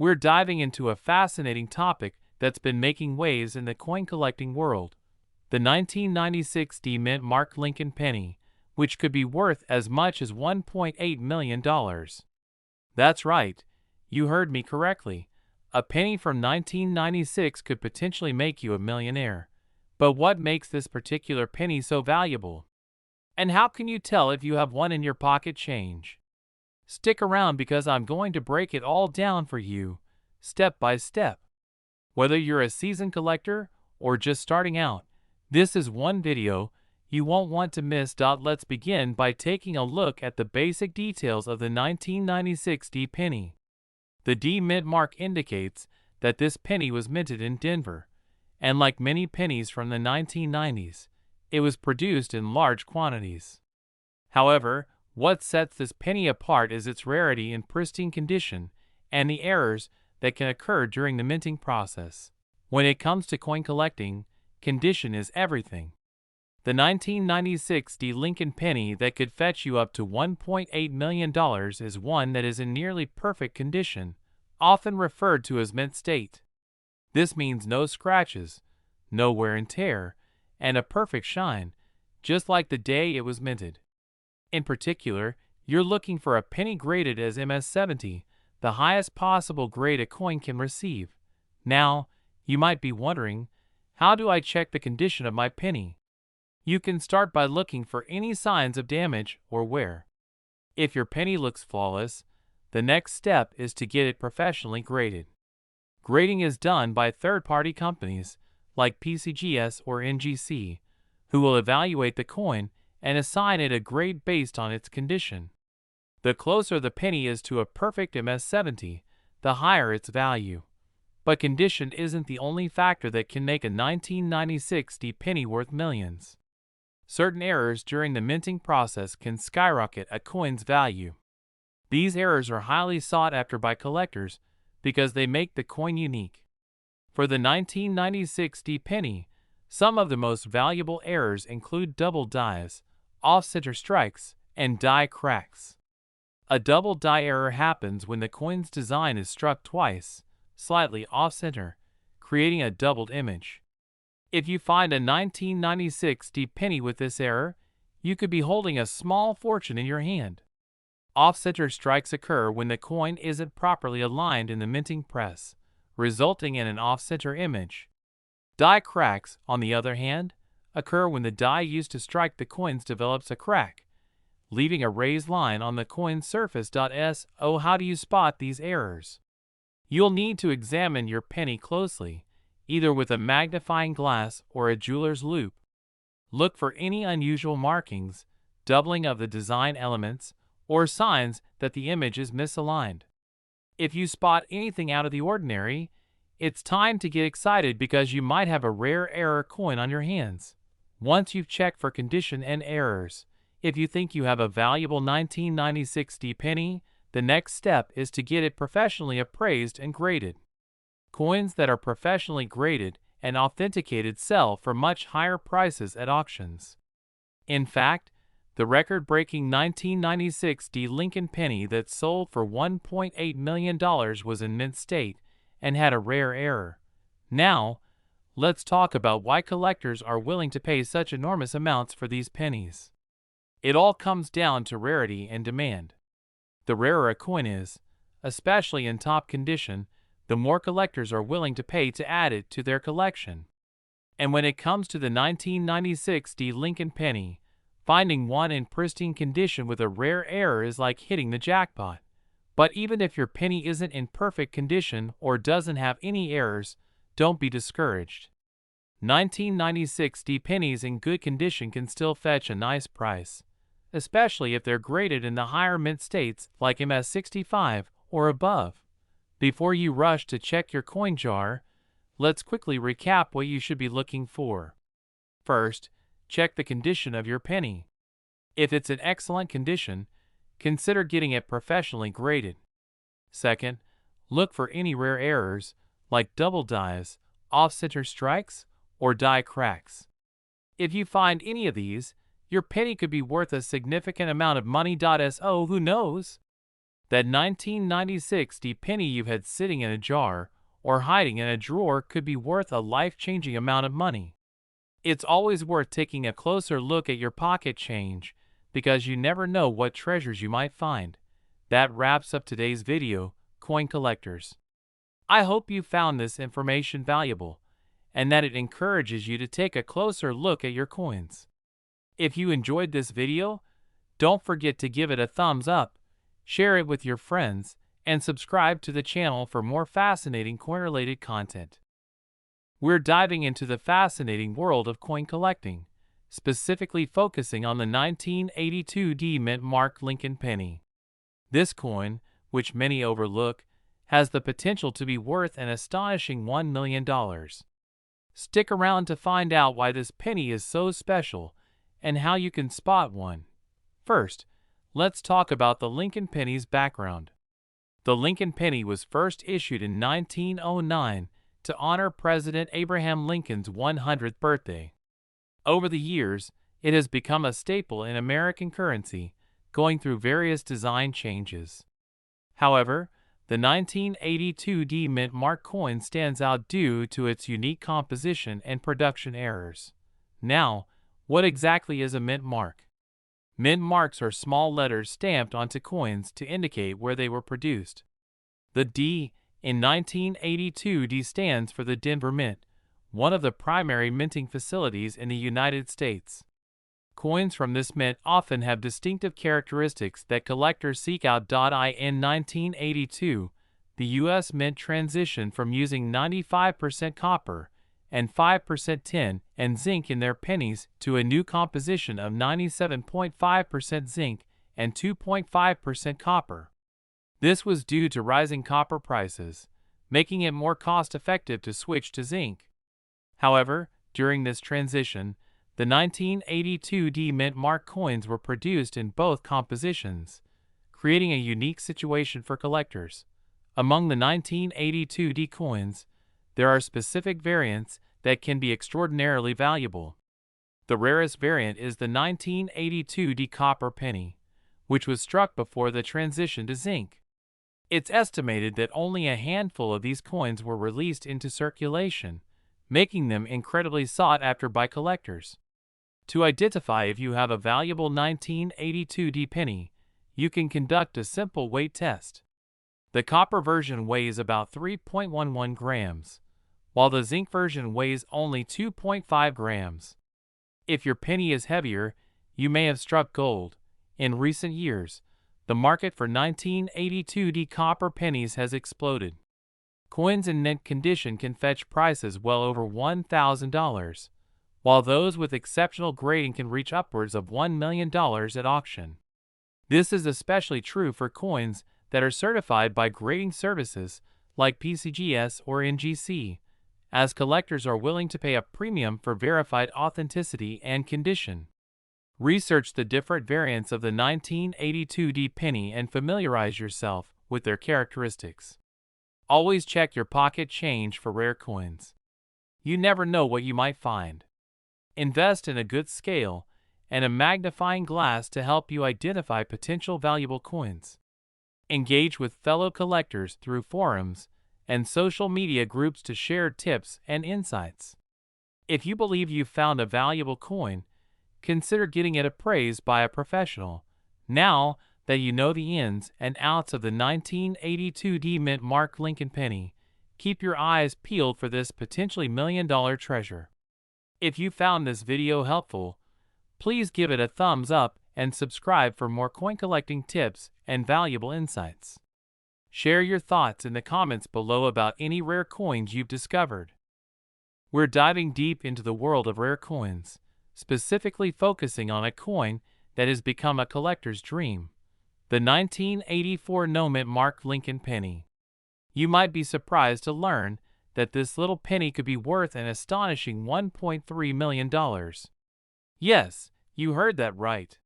We're diving into a fascinating topic that's been making waves in the coin collecting world: the 1996 D Mint Mark Lincoln penny, which could be worth as much as $1.8 million. That's right, you heard me correctly. A penny from 1996 could potentially make you a millionaire. But what makes this particular penny so valuable? And how can you tell if you have one in your pocket change? Stick around because I'm going to break it all down for you, step by step. Whether you're a seasoned collector or just starting out, this is one video you won't want to miss. Let's begin by taking a look at the basic details of the 1996 D penny. The D Mint mark indicates that this penny was minted in Denver, and like many pennies from the 1990s, it was produced in large quantities. However, what sets this penny apart is its rarity and pristine condition, and the errors that can occur during the minting process. When it comes to coin collecting, condition is everything. The 1996 D Lincoln penny that could fetch you up to $1.8 million is one that is in nearly perfect condition, often referred to as mint state. This means no scratches, no wear and tear, and a perfect shine, just like the day it was minted. In particular, you're looking for a penny graded as MS-70, the highest possible grade a coin can receive. Now, you might be wondering, how do I check the condition of my penny? You can start by looking for any signs of damage or wear. If your penny looks flawless, the next step is to get it professionally graded. Grading is done by third-party companies like PCGS or NGC, who will evaluate the coin and assign it a grade based on its condition. The closer the penny is to a perfect MS-70, the higher its value. But condition isn't the only factor that can make a 1996 D penny worth millions. Certain errors during the minting process can skyrocket a coin's value. These errors are highly sought after by collectors because they make the coin unique. For the 1996 D penny, some of the most valuable errors include double dies, off-center strikes, and die cracks. A double die error happens when the coin's design is struck twice, slightly off-center, creating a doubled image. If you find a 1996 D penny with this error, you could be holding a small fortune in your hand. Off-center strikes occur when the coin isn't properly aligned in the minting press, resulting in an off-center image. Die cracks, on the other hand, occur when the die used to strike the coins develops a crack, leaving a raised line on the coin's surface. So how do you spot these errors? You'll need to examine your penny closely, either with a magnifying glass or a jeweler's loupe. Look for any unusual markings, doubling of the design elements, or signs that the image is misaligned. If you spot anything out of the ordinary, it's time to get excited because you might have a rare error coin on your hands. Once you've checked for condition and errors, if you think you have a valuable 1996 D penny, the next step is to get it professionally appraised and graded. Coins that are professionally graded and authenticated sell for much higher prices at auctions. In fact, the record-breaking 1996 D Lincoln penny that sold for $1.8 million was in mint state and had a rare error. Now, let's talk about why collectors are willing to pay such enormous amounts for these pennies. It all comes down to rarity and demand. The rarer a coin is, especially in top condition, the more collectors are willing to pay to add it to their collection. And when it comes to the 1996 D Lincoln penny, finding one in pristine condition with a rare error is like hitting the jackpot. But even if your penny isn't in perfect condition or doesn't have any errors, don't be discouraged. 1996 D pennies in good condition can still fetch a nice price, especially if they're graded in the higher mint states like MS-65 or above. Before you rush to check your coin jar, let's quickly recap what you should be looking for. First, check the condition of your penny. If it's in excellent condition, consider getting it professionally graded. Second, look for any rare errors like double dies, off-center strikes, or die cracks. If you find any of these, your penny could be worth a significant amount of money. So who knows? That 1996 penny you've had sitting in a jar or hiding in a drawer could be worth a life-changing amount of money. It's always worth taking a closer look at your pocket change because you never know what treasures you might find. That wraps up today's video, coin collectors. I hope you found this information valuable and that it encourages you to take a closer look at your coins. If you enjoyed this video, don't forget to give it a thumbs up, share it with your friends, and subscribe to the channel for more fascinating coin-related content. We're diving into the fascinating world of coin collecting, specifically focusing on the 1982 mint marked Lincoln penny. This coin, which many overlook, has the potential to be worth an astonishing $1 million. Stick around to find out why this penny is so special and how you can spot one. First, let's talk about the Lincoln penny's background. The Lincoln penny was first issued in 1909 to honor President Abraham Lincoln's 100th birthday. Over the years, it has become a staple in American currency, going through various design changes. However, the 1982 mint mark coin stands out due to its unique composition and production errors. Now, what exactly is a mint mark? Mint marks are small letters stamped onto coins to indicate where they were produced. The D in 1982 stands for the Denver Mint, one of the primary minting facilities in the United States. Coins from this mint often have distinctive characteristics that collectors seek out. In 1982, the U.S. Mint transitioned from using 95% copper and 5% tin and zinc in their pennies to a new composition of 97.5% zinc and 2.5% copper. This was due to rising copper prices, making it more cost-effective to switch to zinc. However, during this transition, the 1982 mint mark coins were produced in both compositions, creating a unique situation for collectors. Among the 1982 coins, there are specific variants that can be extraordinarily valuable. The rarest variant is the 1982 copper penny, which was struck before the transition to zinc. It's estimated that only a handful of these coins were released into circulation, making them incredibly sought after by collectors. To identify if you have a valuable 1982 penny, you can conduct a simple weight test. The copper version weighs about 3.11 grams, while the zinc version weighs only 2.5 grams. If your penny is heavier, you may have struck gold. In recent years, the market for 1982 copper pennies has exploded. Coins in mint condition can fetch prices well over $1,000, while those with exceptional grading can reach upwards of $1 million at auction. This is especially true for coins that are certified by grading services like PCGS or NGC, as collectors are willing to pay a premium for verified authenticity and condition. Research the different variants of the 1982 penny and familiarize yourself with their characteristics. Always check your pocket change for rare coins. You never know what you might find. Invest in a good scale and a magnifying glass to help you identify potential valuable coins. Engage with fellow collectors through forums and social media groups to share tips and insights. If you believe you've found a valuable coin, consider getting it appraised by a professional. Now that you know the ins and outs of the 1982 mint mark Lincoln penny, keep your eyes peeled for this potentially million-dollar treasure. If you found this video helpful, please give it a thumbs up and subscribe for more coin collecting tips and valuable insights. Share your thoughts in the comments below about any rare coins you've discovered. We're diving deep into the world of rare coins, specifically focusing on a coin that has become a collector's dream, the 1984 no-mint mark Lincoln penny. You might be surprised to learn that this little penny could be worth an astonishing $1.3 million. Yes, you heard that right.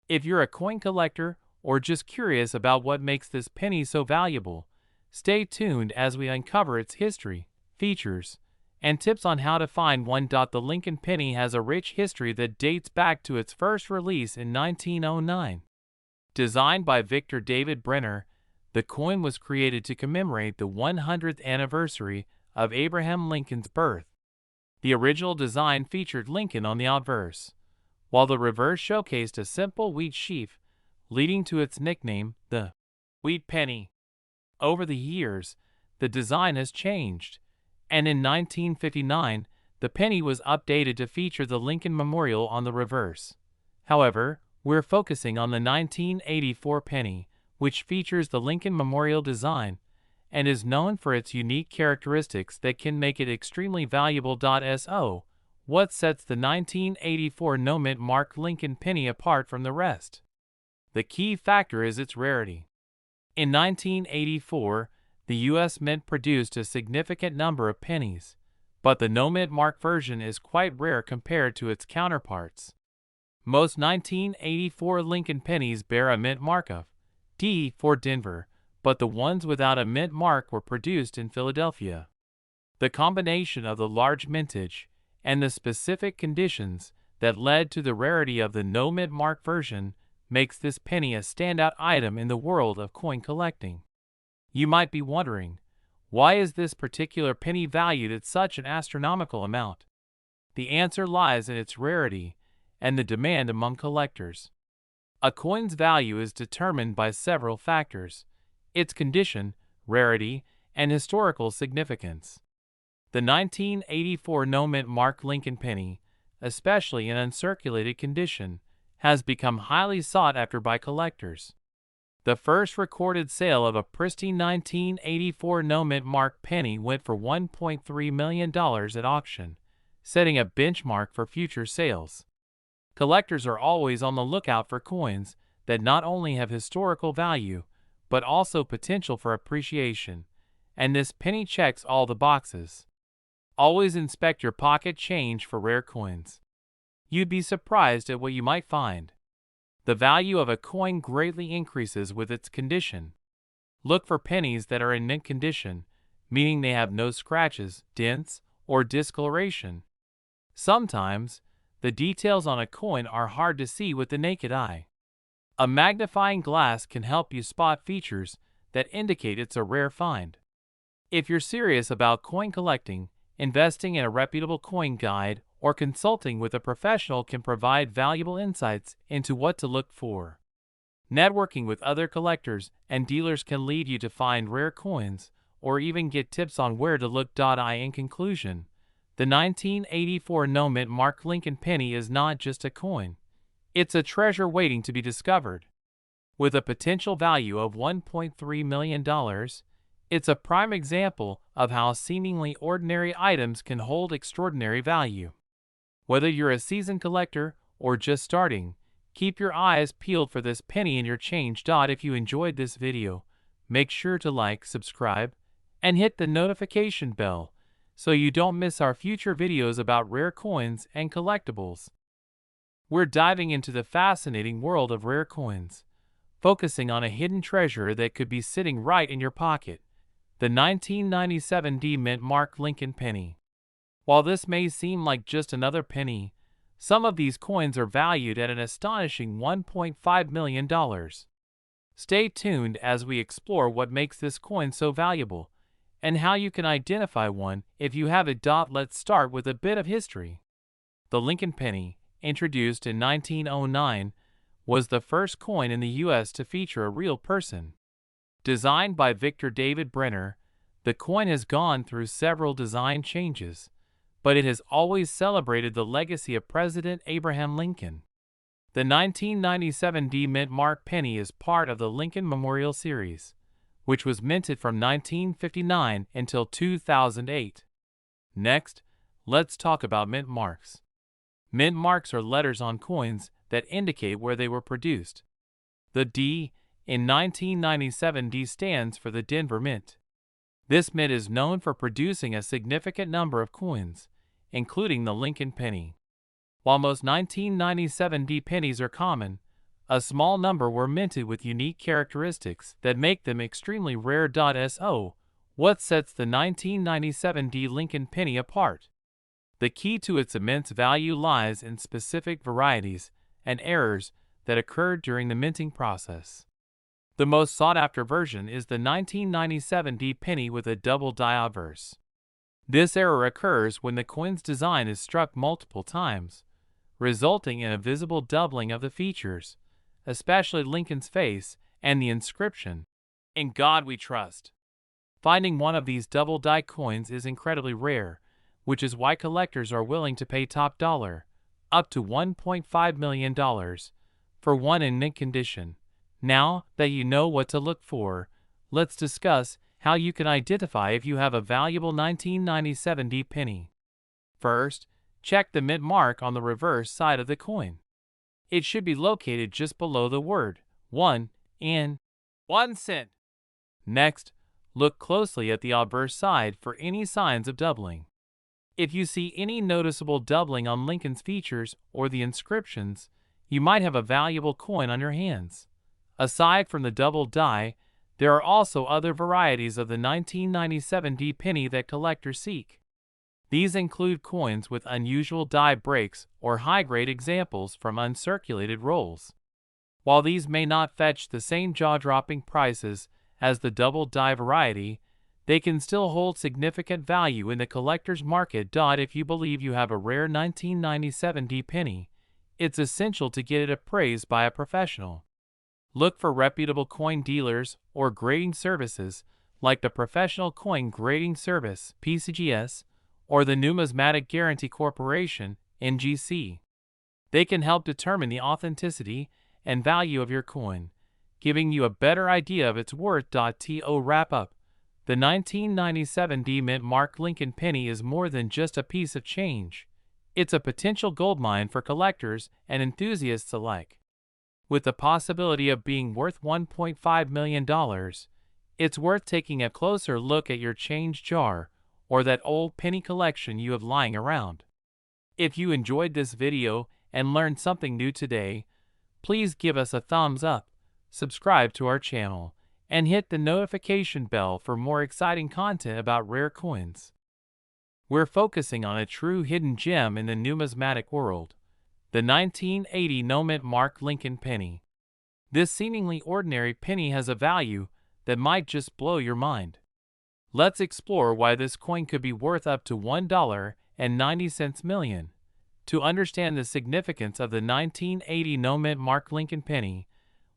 If you're a coin collector or just curious about what makes this penny so valuable, stay tuned as we uncover its history, features, and tips on how to find one. The Lincoln penny has a rich history that dates back to its first release in 1909. Designed by Victor David Brenner The coin was created to commemorate the 100th anniversary of Abraham Lincoln's birth. The original design featured Lincoln on the obverse, while the reverse showcased a simple wheat sheaf, leading to its nickname, the wheat penny. Over the years, the design has changed, and in 1959, the penny was updated to feature the Lincoln Memorial on the reverse. However, we're focusing on the 1984 penny, which features the Lincoln Memorial design and is known for its unique characteristics that can make it extremely valuable. So, what sets the 1984 no-mint mark Lincoln penny apart from the rest? The key factor is its rarity. In 1984, the U.S. Mint produced a significant number of pennies, but the no-mint mark version is quite rare compared to its counterparts. Most 1984 Lincoln pennies bear a mint mark of D for Denver, but the ones without a mint mark were produced in Philadelphia. The combination of the large mintage and the specific conditions that led to the rarity of the no mint mark version makes this penny a standout item in the world of coin collecting. You might be wondering, why is this particular penny valued at such an astronomical amount? The answer lies in its rarity and the demand among collectors. A coin's value is determined by several factors: its condition, rarity, and historical significance. The 1984 no-mint mark Lincoln penny, especially in uncirculated condition, has become highly sought after by collectors. The first recorded sale of a pristine 1984 no-mint mark penny went for $1.3 million at auction, setting a benchmark for future sales. Collectors are always on the lookout for coins that not only have historical value, but also potential for appreciation, and this penny checks all the boxes. Always inspect your pocket change for rare coins. You'd be surprised at what you might find. The value of a coin greatly increases with its condition. Look for pennies that are in mint condition, meaning they have no scratches, dents, or discoloration. Sometimes, the details on a coin are hard to see with the naked eye. A magnifying glass can help you spot features that indicate it's a rare find. If you're serious about coin collecting, investing in a reputable coin guide or consulting with a professional can provide valuable insights into what to look for. Networking with other collectors and dealers can lead you to find rare coins or even get tips on where to look. In conclusion, the 1984 no-mint mark Lincoln penny is not just a coin. It's a treasure waiting to be discovered. With a potential value of $1.3 million, it's a prime example of how seemingly ordinary items can hold extraordinary value. Whether you're a seasoned collector or just starting, keep your eyes peeled for this penny in your change. If you enjoyed this video, make sure to like, subscribe, and hit the notification bell so you don't miss our future videos about rare coins and collectibles. We're diving into the fascinating world of rare coins, focusing on a hidden treasure that could be sitting right in your pocket: the 1997 mint mark Lincoln penny. While this may seem like just another penny, some of these coins are valued at an astonishing $1.5 million. Stay tuned as we explore what makes this coin so valuable and how you can identify one if you have it. Let's start with a bit of history. The Lincoln penny, introduced in 1909, was the first coin in the U.S. to feature a real person. Designed by Victor David Brenner, the coin has gone through several design changes, but it has always celebrated the legacy of President Abraham Lincoln. The 1997 mint mark penny is part of the Lincoln Memorial Series, which was minted from 1959 until 2008. Next, let's talk about mint marks. Mint marks are letters on coins that indicate where they were produced. The D in 1997 stands for the Denver Mint. This mint is known for producing a significant number of coins, including the Lincoln penny. While most 1997 pennies are common, a small number were minted with unique characteristics that make them extremely rare. So, what sets the 1997 Lincoln penny apart? The key to its immense value lies in specific varieties and errors that occurred during the minting process. The most sought-after version is the 1997 D penny with a double die obverse. This error occurs when the coin's design is struck multiple times, resulting in a visible doubling of the features, especially Lincoln's face and the inscription, "In God We Trust." Finding one of these double die coins is incredibly rare, which is why collectors are willing to pay top dollar, up to $1.5 million, for one in mint condition. Now that you know what to look for, let's discuss how you can identify if you have a valuable 1997 D penny. First, check the mint mark on the reverse side of the coin. It should be located just below the word 1 in 1 cent. Next, look closely at the obverse side for any signs of doubling. If you see any noticeable doubling on Lincoln's features or the inscriptions, you might have a valuable coin on your hands. Aside from the double die, there are also other varieties of the 1997 D penny that collectors seek. These include coins with unusual die breaks or high-grade examples from uncirculated rolls. While these may not fetch the same jaw-dropping prices as the double die variety, they can still hold significant value in the collector's market. If you believe you have a rare 1997 D penny, it's essential to get it appraised by a professional. Look for reputable coin dealers or grading services like the Professional Coin Grading Service (PCGS) or the Numismatic Guarantee Corporation (NGC). They can help determine the authenticity and value of your coin, giving you a better idea of its worth. To wrap up, the 1997 D mint mark Lincoln penny is more than just a piece of change. It's a potential goldmine for collectors and enthusiasts alike. With the possibility of being worth $1.5 million, it's worth taking a closer look at your change jar or that old penny collection you have lying around. If you enjoyed this video and learned something new today, please give us a thumbs up, subscribe to our channel, and hit the notification bell for more exciting content about rare coins. We're focusing on a true hidden gem in the numismatic world, the 1980 no-mint mark Lincoln penny. This seemingly ordinary penny has a value that might just blow your mind. Let's explore why this coin could be worth up to $1.90 million. To understand the significance of the 1980 no-mint mark Lincoln penny,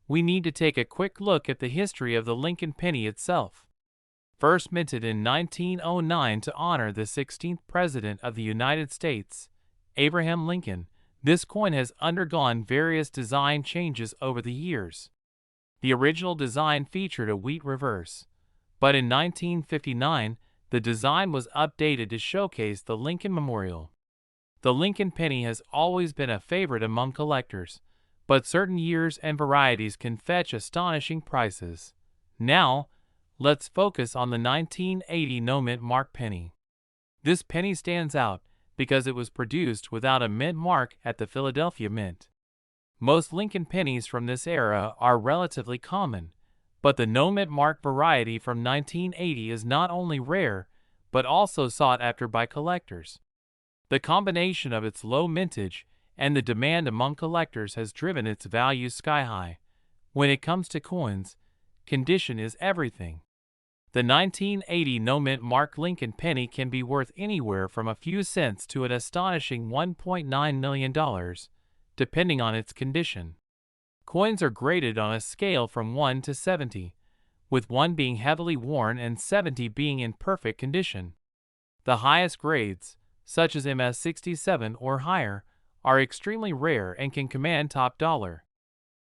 we need to take a quick look at the history of the Lincoln penny itself. First minted in 1909 to honor the 16th President of the United States, Abraham Lincoln, this coin has undergone various design changes over the years. The original design featured a wheat reverse, but in 1959, the design was updated to showcase the Lincoln Memorial. The Lincoln penny has always been a favorite among collectors, but certain years and varieties can fetch astonishing prices. Now, let's focus on the 1980 no-mint mark penny. This penny stands out because it was produced without a mint mark at the Philadelphia Mint. Most Lincoln pennies from this era are relatively common, but the no-mint mark variety from 1980 is not only rare, but also sought after by collectors. The combination of its low mintage and the demand among collectors has driven its value sky high. When it comes to coins, condition is everything. The 1980 no-mint mark Lincoln penny can be worth anywhere from a few cents to an astonishing $1.9 million, depending on its condition. Coins are graded on a scale from 1 to 70, with 1 being heavily worn and 70 being in perfect condition. The highest grades, such as MS-67 or higher, are extremely rare and can command top dollar.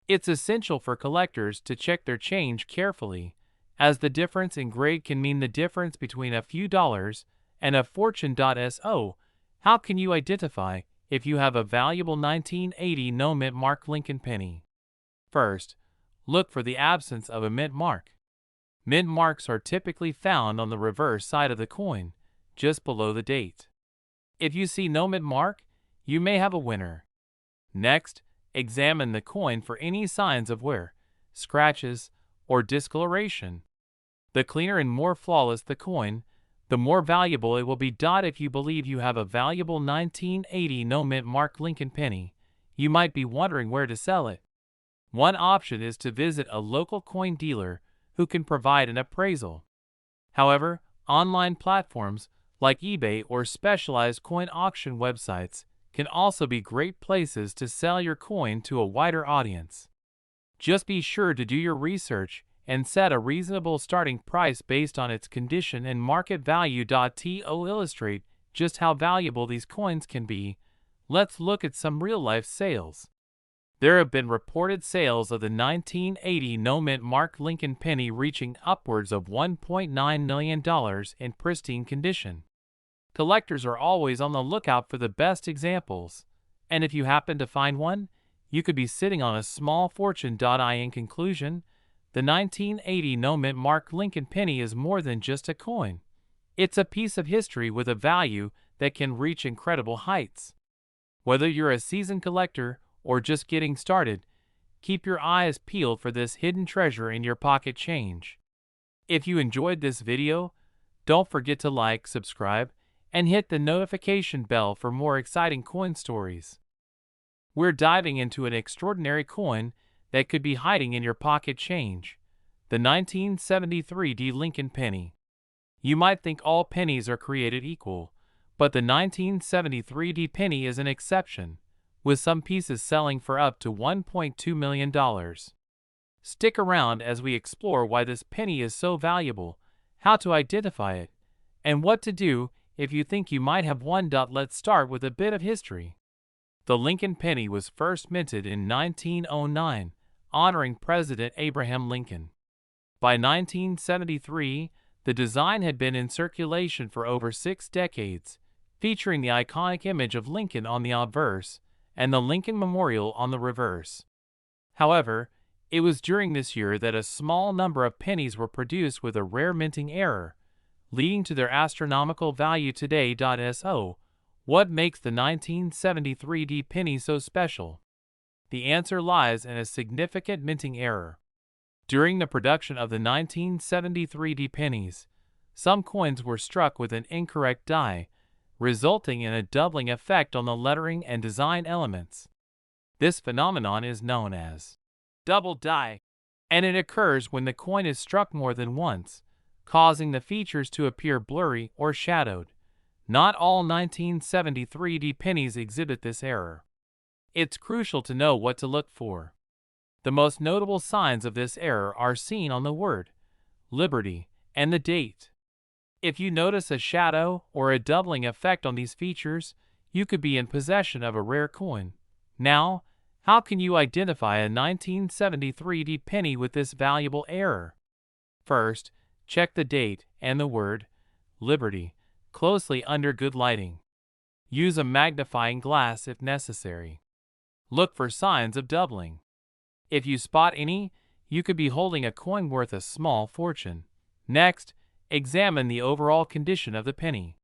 It's essential for collectors to check their change carefully, as the difference in grade can mean the difference between a few dollars and a fortune. So, how can you identify if you have a valuable 1980 no-mint mark Lincoln penny? First, look for the absence of a mint mark. Mint marks are typically found on the reverse side of the coin, just below the date. If you see no mint mark, you may have a winner. Next, examine the coin for any signs of wear, scratches, or discoloration. The cleaner and more flawless the coin, the more valuable it will be. If you believe you have a valuable 1980 no-mint mark Lincoln penny, you might be wondering where to sell it. One option is to visit a local coin dealer who can provide an appraisal. However, online platforms like eBay or specialized coin auction websites can also be great places to sell your coin to a wider audience. Just be sure to do your research and set a reasonable starting price based on its condition and market value. To illustrate just how valuable these coins can be, let's look at some real-life sales. There have been reported sales of the 1980 no-mint Mark Lincoln penny reaching upwards of $1.9 million in pristine condition. Collectors are always on the lookout for the best examples, and if you happen to find one, you could be sitting on a small fortune. In conclusion, the 1980 no-mint Mark Lincoln penny is more than just a coin. It's a piece of history with a value that can reach incredible heights. Whether you're a seasoned collector or just getting started, keep your eyes peeled for this hidden treasure in your pocket change. If you enjoyed this video, don't forget to like, subscribe, and hit the notification bell for more exciting coin stories. We're diving into an extraordinary coin that could be hiding in your pocket change, the 1973 Lincoln penny. You might think all pennies are created equal, but the 1973 penny is an exception, with some pieces selling for up to $1.2 million. Stick around as we explore why this penny is so valuable, how to identify it, and what to do if you think you might have one. Let's start with a bit of history. The Lincoln penny was first minted in 1909, honoring President Abraham Lincoln. By 1973, the design had been in circulation for over 6 decades, featuring the iconic image of Lincoln on the obverse and the Lincoln Memorial on the reverse. However, it was during this year that a small number of pennies were produced with a rare minting error, leading to their astronomical value today. So, what makes the 1973 penny so special? The answer lies in a significant minting error. During the production of the 1973 pennies, some coins were struck with an incorrect die, resulting in a doubling effect on the lettering and design elements. This phenomenon is known as double die, and it occurs when the coin is struck more than once, causing the features to appear blurry or shadowed. Not all 1973 pennies exhibit this error. It's crucial to know what to look for. The most notable signs of this error are seen on the word Liberty and the date. If you notice a shadow or a doubling effect on these features, you could be in possession of a rare coin. Now, how can you identify a 1973 penny with this valuable error? First, check the date and the word Liberty closely under good lighting. Use a magnifying glass if necessary. Look for signs of doubling. If you spot any, you could be holding a coin worth a small fortune. Next, examine the overall condition of the penny.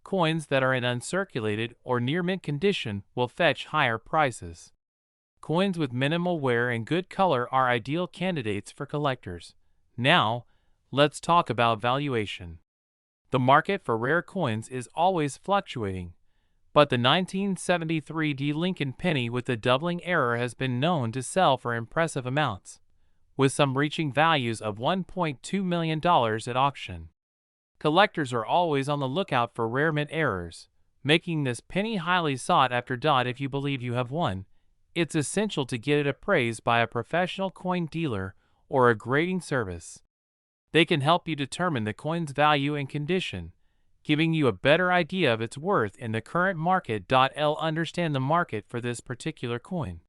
Coins that are in uncirculated or near mint condition will fetch higher prices. Coins with minimal wear and good color are ideal candidates for collectors. Now, let's talk about valuation. The market for rare coins is always fluctuating, but the 1973 Lincoln penny with the doubling error has been known to sell for impressive amounts, with some reaching values of $1.2 million at auction. Collectors are always on the lookout for rare mint errors, making this penny highly sought after. If you believe you have one, it's essential to get it appraised by a professional coin dealer or a grading service. They can help you determine the coin's value and condition, giving you a better idea of its worth in the current market. Understand the market for this particular coin.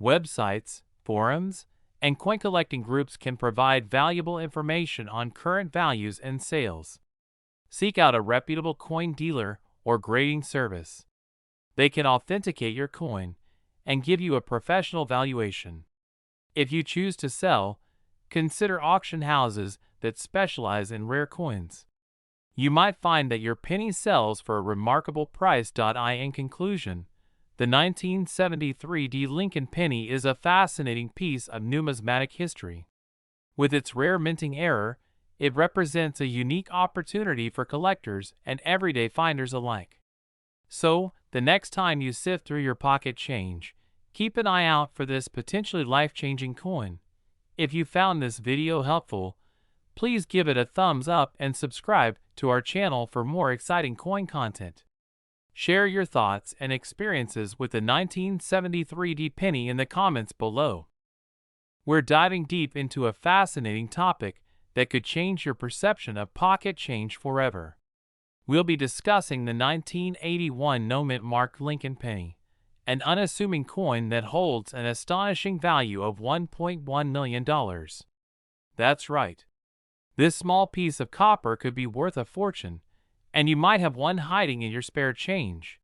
Websites, forums, and coin collecting groups can provide valuable information on current values and sales. Seek out a reputable coin dealer or grading service. They can authenticate your coin and give you a professional valuation. If you choose to sell, consider auction houses that specialize in rare coins. You might find that your penny sells for a remarkable price. In conclusion, the 1973 Lincoln penny is a fascinating piece of numismatic history. With its rare minting error, it represents a unique opportunity for collectors and everyday finders alike. So, the next time you sift through your pocket change, Keep an eye out for this potentially life-changing coin. If you found this video helpful, please give it a thumbs up and subscribe to our channel for more exciting coin content. Share your thoughts and experiences with the 1973 penny in the comments below. We're diving deep into a fascinating topic that could change your perception of pocket change forever. We'll be discussing the 1981 no-mint marked Lincoln penny, an unassuming coin that holds an astonishing value of $1.1 million. That's right. This small piece of copper could be worth a fortune, and you might have one hiding in your spare change.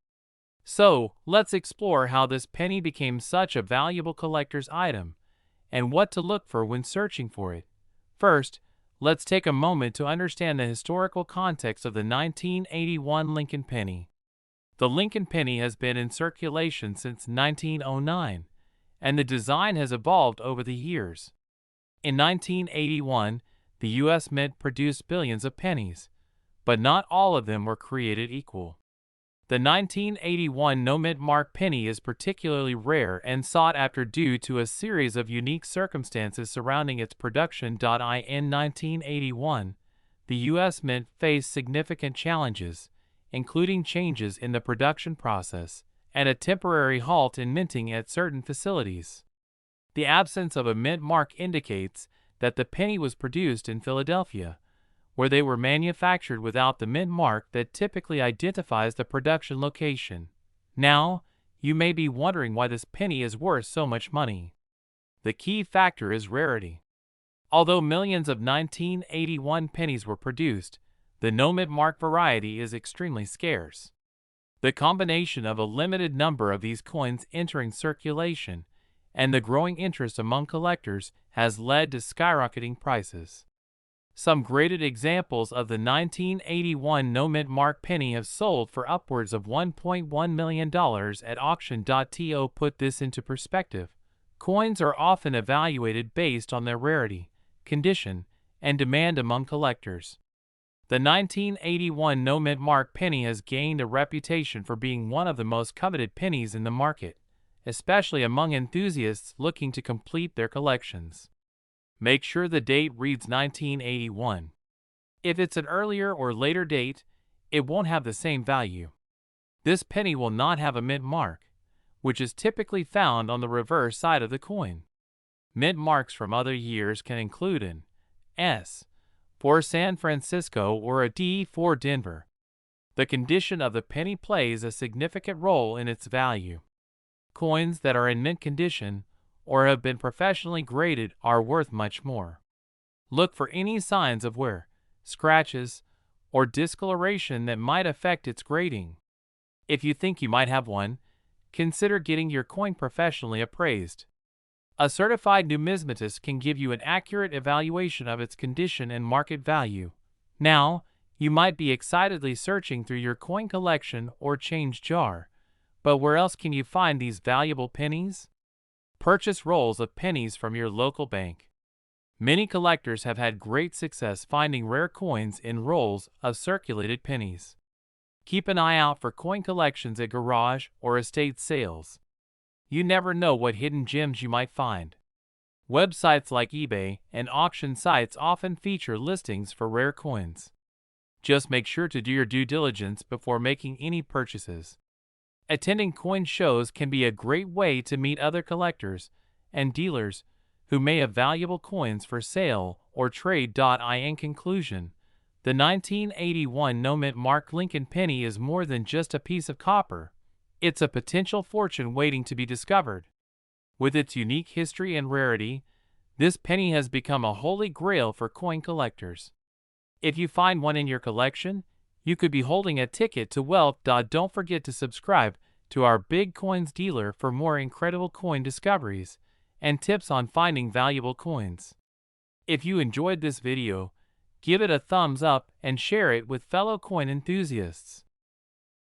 So, let's explore how this penny became such a valuable collector's item, and what to look for when searching for it. First, let's take a moment to understand the historical context of the 1981 Lincoln penny. The Lincoln penny has been in circulation since 1909, and the design has evolved over the years. In 1981, the U.S. Mint produced billions of pennies, but not all of them were created equal. The 1981 no-mint mark penny is particularly rare and sought after due to a series of unique circumstances surrounding its production. In 1981, the U.S. Mint faced significant challenges, including changes in the production process and a temporary halt in minting at certain facilities. The absence of a mint mark indicates that the penny was produced in Philadelphia, where they were manufactured without the mint mark that typically identifies the production location. Now, you may be wondering why this penny is worth so much money. The key factor is rarity. Although millions of 1981 pennies were produced, the no-mint mark variety is extremely scarce. The combination of a limited number of these coins entering circulation and the growing interest among collectors has led to skyrocketing prices. Some graded examples of the 1981 no-mint mark penny have sold for upwards of $1.1 million at auction. To put this into perspective, coins are often evaluated based on their rarity, condition, and demand among collectors. The 1981 no-mint mark penny has gained a reputation for being one of the most coveted pennies in the market, especially among enthusiasts looking to complete their collections. Make sure the date reads 1981. If it's an earlier or later date, it won't have the same value. This penny will not have a mint mark, which is typically found on the reverse side of the coin. Mint marks from other years can include an S for San Francisco or a D for Denver. The condition of the penny plays a significant role in its value. Coins that are in mint condition or have been professionally graded are worth much more. Look for any signs of wear, scratches, or discoloration that might affect its grading. If you think you might have one, consider getting your coin professionally appraised. A certified numismatist can give you an accurate evaluation of its condition and market value. Now, you might be excitedly searching through your coin collection or change jar, but where else can you find these valuable pennies? Purchase rolls of pennies from your local bank. Many collectors have had great success finding rare coins in rolls of circulated pennies. Keep an eye out for coin collections at garage or estate sales. You never know what hidden gems you might find. Websites like eBay and auction sites often feature listings for rare coins. Just make sure to do your due diligence before making any purchases. Attending coin shows can be a great way to meet other collectors and dealers who may have valuable coins for sale or trade. In conclusion, the 1981 no-mint mark Lincoln penny is more than just a piece of copper. It's a potential fortune waiting to be discovered. With its unique history and rarity, this penny has become a holy grail for coin collectors. If you find one in your collection, you could be holding a ticket to wealth. Don't forget to subscribe to our Big Coins dealer for more incredible coin discoveries and tips on finding valuable coins. If you enjoyed this video, give it a thumbs up and share it with fellow coin enthusiasts.